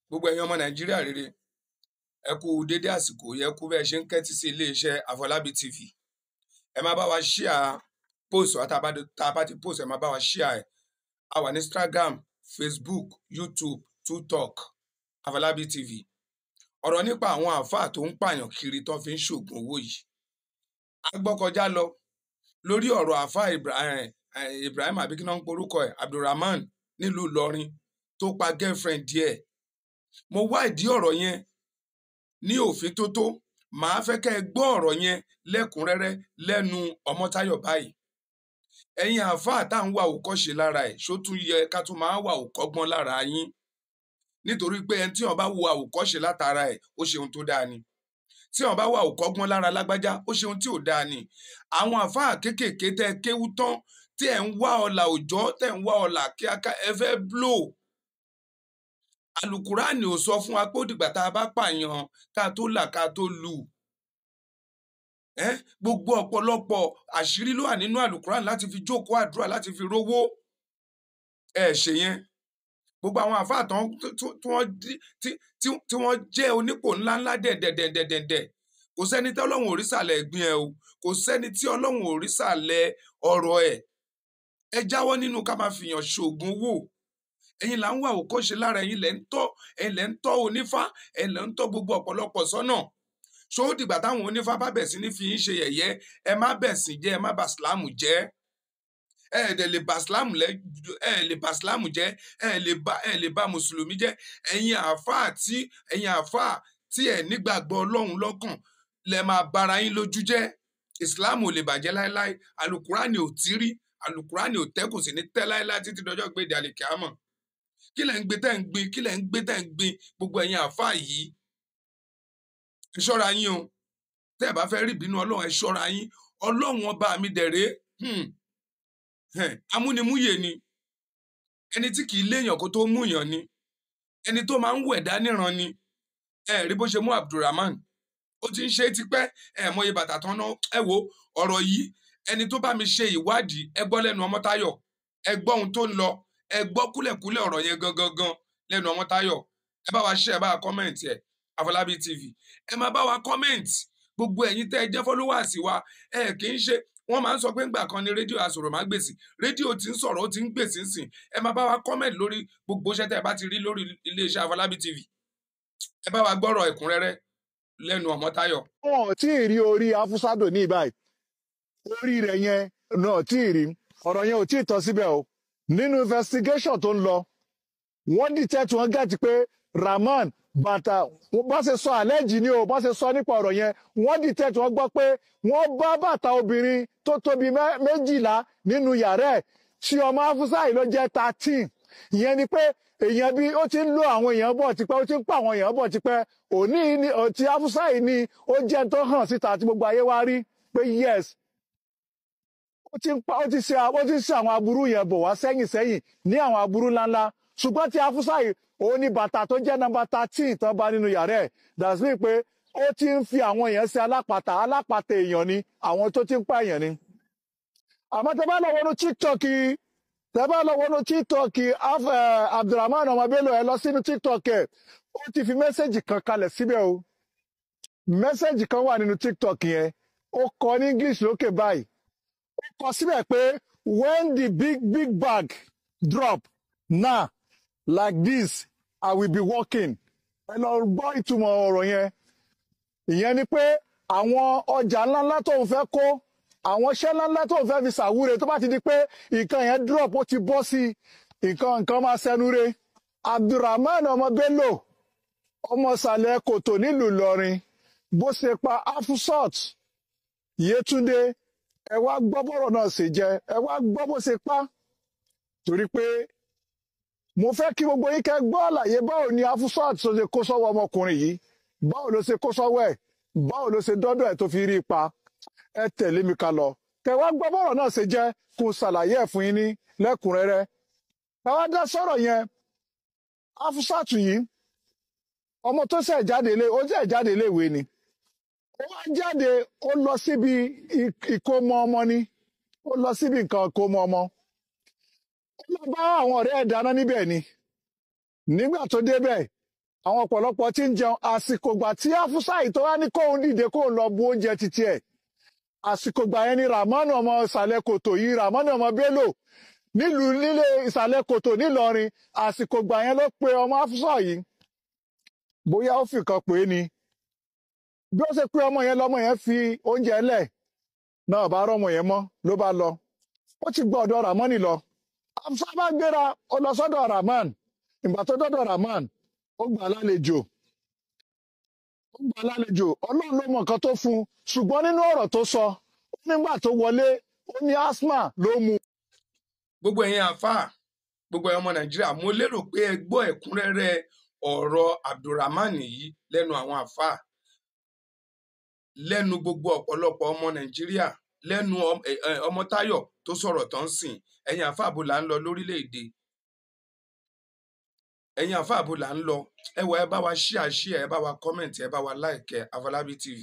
gbogbo ẹ̀yin ọmọ nàìjíríà rere ẹ kú dédé àsìkò yẹ kú bẹ́ẹ̀ ṣe ń kẹ́tí sí iléeṣẹ́ Afọlábí TV. Ẹ máa bá wa share post wa tá a bá ti post ẹ máa bá wa share ẹ. A wà ní Instagram, Facebook, YouTube, TikTok, Afọlábí TV. Ọ̀rọ̀ nípa àwọn àáfàá tó ń pààyàn kiri tó fi ń ṣògùn owó yìí. A gbọ́ kọjá lọ lórí ọ̀rọ̀ àáfàá Ibrahim àbí kí náà ń porúkọ ẹ̀ Abdulrahman nílùú Ìlọrin tó pa girlfriend díẹ̀. Mo wá ìdí ọ̀rọ̀ yẹn ní òfin tó tó, màá fẹ́ kẹ́ ẹ gbọ́ ọ̀rọ̀ yẹn lẹ́kùnrẹ́rẹ́ lẹ́nu Ọmọ́táyọ̀ báyìí. Ẹ̀yin àáfàá tá à ń wà òkọ́ṣe lára ẹ̀ ṣó tún yẹ ká tún máa wà òkọ́gbọ́n lára yín, nítorí pé ẹni tí wọ́n bá wo àwòkọ́ṣe látara ẹ̀ ó ṣe ohun tó dáa ni, tí wọ́n bá wà òkọ́gbọ́n lára lágbájá ó ṣe ohun tí ò dáa ni. Àwọn àáfàá kéékèèké tẹ́ ẹ kéwú tán tí ẹ̀ ń wá ọlà òjọ́ tẹ́ ń wá ọlà kíáká ẹ fẹ́ blow. Àlùkùránì ò sọ fún wa pé ó dìgbà tá a bá pààyàn ká tó là ká tó lù. Gbogbo ọ̀pọ̀lọpọ̀ àṣírí ló wà nínú àlùkùránì láti fi jókòó àdúrà láti fi rówó. Ẹ ṣe yẹn. Gbogbo àwọn àfáà tán tí wọ́n jẹ́ onípò ńláńlá dẹ̀dẹ̀dẹ̀dẹ̀dẹ̀ kò sẹ́ni tí Ọlọ́run ò rí sàlẹ̀ ẹ̀gbin ẹ̀ o, kò sẹ́ni tí Ọlọ́run ò rí sàlẹ̀ ọ̀rọ̀ ẹ̀. Ẹ jáwọ́ nínú ká máa fìyàn ṣoògùn owó. Ẹ̀yin là ń wà òkọ́ṣe lára, ẹ̀yin lẹ̀ ń tọ́ onífá, ẹ̀yin lẹ̀ ń tọ́ gbogbo ọ̀pọ̀lọpọ̀ sọ́nà. Ṣó dìgbà táwọn onífá bá bẹ̀ sí ní fi yín ṣe yẹ̀yẹ́, ẹ má bẹ̀sìn jẹ́, ẹ má bà sílámù jẹ́. Ẹ dẹ̀ lè bà sílámù jẹ́, ẹ lè bà mùsùlùmí jẹ́. Ẹ̀yin àáfàá tí ẹ nígbàgbọ́ Ọlọ́run lọ́kàn lẹ máa bara yín lójú jẹ́. Ìsìlámù ò lè bàjẹ́ láéláé, àlùkùránì ò tí rí, àlùkùránì ò tẹ́ kò sì ní tẹ́ láéláé títí dọjọ́ gbé ìdàlẹ̀ kíámọ̀. Kí lẹ̀ ń gbé tẹ́ ń gbin, kí lẹ̀ ń gbé tẹ́ ń gbin gbogbo ẹ̀yin àáfàá yìí. Ẹ ṣọ́ra yín o, tẹ́ ẹ bá fẹ́ rí ìbínú Ọlọ́run ẹ ṣọ́ra yín. Ọlọ́run ọba mi dẹ̀rẹ́ amúnimúyè ni, ẹni tí kì í léèyàn kó tó múyàn ni, ẹni tó máa ń wẹ̀dá níran ni. Ẹ rí bó ṣe mú Abdulrahman, ó ti ń ṣe tipẹ́, ẹ mọye bàtà tán náà. Ẹ wo ọ̀rọ̀ yìí, ẹni tó bá mi ṣe ìwádìí ẹ gbọ́ lẹ́nu Ọmọ́táyọ̀, ẹ gbọ́ ohun tó ń lọ, ẹ gbọ́ kúlẹ̀kúlẹ̀ ọ̀rọ̀ yẹn gangan lẹ́nu Ọmọ́táyọ̀. Ẹ bá wa share, ẹ bá wa comment ẹ Afọlábí TV. Ẹ máa bá wa comment. Gbogbo ẹ̀yin tẹ́ ẹ jẹ́ followers wa, ẹ kì í ṣe wọ́n máa ń sọ pé ńgbà kan ni rédíò asọ̀rọ̀mágbèsì, rédíò tí ń sọ̀rọ̀ ó ti ń gbèsè ń sìn. Ẹ máa bá wa comment lórí gbogbo iṣẹ́ tẹ́ ẹ bá ti rí lórí iléeṣẹ́ Afọlábí TV. Ẹ bá wa gbọ́rọ̀ ẹ̀kúnrẹ́rẹ́ lẹ́nu Ọmọ́táyọ̀. Wọn ò tí ì rí orí Afusado ní ìbáyìí, orí rẹ̀ yẹn náà tí ì rí, ọ̀rọ̀ yẹn ò tí ì tán síbẹ̀ o. Nínú investigation tó ń lọ, wọ́n detect wọ́n gẹ̀tì pé Rahman bàtà bá ṣe sọ àlẹ́jì ni o, bá ṣe sọ nípa ọ̀rọ̀ yẹn, wọ́n detect wọ́n gbọ́ pé wọ́n bá bàtà obìnrin tó tóbi 12 nínú yàrá ẹ̀ tí ọmọ Afusa yìí ló jẹ́ 13. Ìyẹn ni pé èèyàn bí ó ti ń lo àwọn èèyàn bọ̀ tipẹ́, ó ti ń pa àwọn èèyàn bọ̀ tipẹ́. Òní ni ti Afusa yìí ni ó jẹ́ tó hàn síta tí gbogbo ayé wá rí pé yes, ó ti ṣe àwọn aburú yẹn bọ̀ wá sẹ́yìn ní àwọn aburú ńláńlá. Ṣùgbọ́n tí Afusa yìí òun ni bàtà tó jẹ́ nọ́mbà 13 tán bá nínú yàrá ẹ̀. That's mean pé ó ti ń fi àwọn èèyàn ṣe alápatà èèyàn ni, àwọn tó ti ń pa èèyàn ni. Àmọ́ tẹ́ bá lọ wọnú TikTok Abdulrahman ọmọ Bello, ẹ lọ sínú TikTok ẹ̀, ó ti fi mẹ́sẹ̀jì kan kalẹ̀ síbẹ̀ o. Mẹ́sẹ̀jì kan wà nínú TikTok yẹn, ó kọ ní English lókè báyìí. Ó kọ síbẹ̀ pé when the big bag drop now like this I will be walking. Ẹ lọ gbọ́ ìtumọ̀ ọ̀rọ̀ yẹn. Ìyẹn ni pé àwọn ọjà ńláńlá tó ń fẹ́ kó, àwọn iṣẹ́ ńláńlá tó ń fẹ́ fi ṣàwúre tó bá ti di pé nǹkan yẹn drop, ó ti bọ́ sí nǹkan máa ṣẹnu re. Abdulrahman ọmọ Bello ọmọ sàlẹ̀ kòtò nílùú Ìlọrin bó ṣe pa Afusat Yétúndé, ẹ wá gbọ́ bọ́rọ̀ náà ṣe jẹ́, ẹ wá gbọ́ bó ṣe pa. Torí pé mo fẹ́ kí gbogbo yín kẹ́ gbọ́ àlàyé báwo ni Afusat tó ṣe kó sọ́wọ́ ọmọkùnrin yìí, báwo ló ṣe kó sọ́wọ́ ẹ̀, báwo ló ṣe dọ́dọ̀ ẹ̀ tó fi rí ipa. Ẹ tẹ̀lé mi ká lọ, kẹ́ wá gbọ́ bọ́rọ̀ náà ṣe jẹ́ kó ṣàlàyé ẹ̀ fún yín ní lẹ́kùnrẹ́rẹ́. Ẹ wá dá sọ̀rọ̀ yẹn. Afusat yìí ọmọ tó ṣẹ̀ jáde ilé ìwé ni. Ó wá jáde, ó lọ síbi ìkómọ ọmọ ni, ó lọ síbi nǹkan ìkómọ ọmọ. Ó lọ bá àwọn ọ̀rẹ́ ẹ̀ dáná níbẹ̀ ni. Nígbà tó débẹ̀, àwọn ọ̀pọ̀lọpọ̀ tí ń jẹun àsìkò ìgbà tí Afusa yìí tó wá ní kóun dìde kóun lọ bu oúnjẹ títí ẹ̀ àsìkò ìgbà yẹn ni Ramani ọmọ ìsàlẹ̀ kòtò yìí Ramani ọmọ Bello nílùú nílé ìsàlẹ̀ kòtò nílọrin àsìkò ìgbà yẹn ló pe ọmọ Afusa yìí bóyá ó fi kan pè é ni bí ó ṣe pé ọmọ yẹn lọmọ yẹn fi oúnjẹ lẹ̀ náà bá rọmọ yẹn mọ́ ló bá lọ ó ti gbọ́ ọ̀dọ̀ Ramani lọ Afusa bá gbéra ó lọ sọ́dọ̀ Rahman ìgbà tó dọ́dọ̀ Rahman ó gbà lálejò Ọlọ́run ló mọ nǹkan tó fún un ṣùgbọ́n nínú ọ̀rọ̀ tó sọ ó nígbà tó wọlé ó ní asthma ló mú. gbogbo ẹ̀yin àfáà gbogbo ẹ̀yin ọmọ Nàìjíríà mo lérò pé ẹ gbọ́ ẹ̀kúnrẹ́rẹ́ ọ̀rọ̀ Abdulrahman yìí lẹ́nu àwọn àfáà lẹ́nu gbogbo ọ̀pọ̀lọpọ̀ ọmọ Nàìjíríà lẹ́nu ọmọ Táyọ̀ tó sọ̀rọ̀ tán sìn ẹ̀yin àfáà bó là ń lọ lórílẹ̀‐èdè ẹ̀yin àfáà bó là ń lọ ẹ wọ ẹ bá wa share ẹ bá wa comment ẹ bá wa like Afọlábí TV.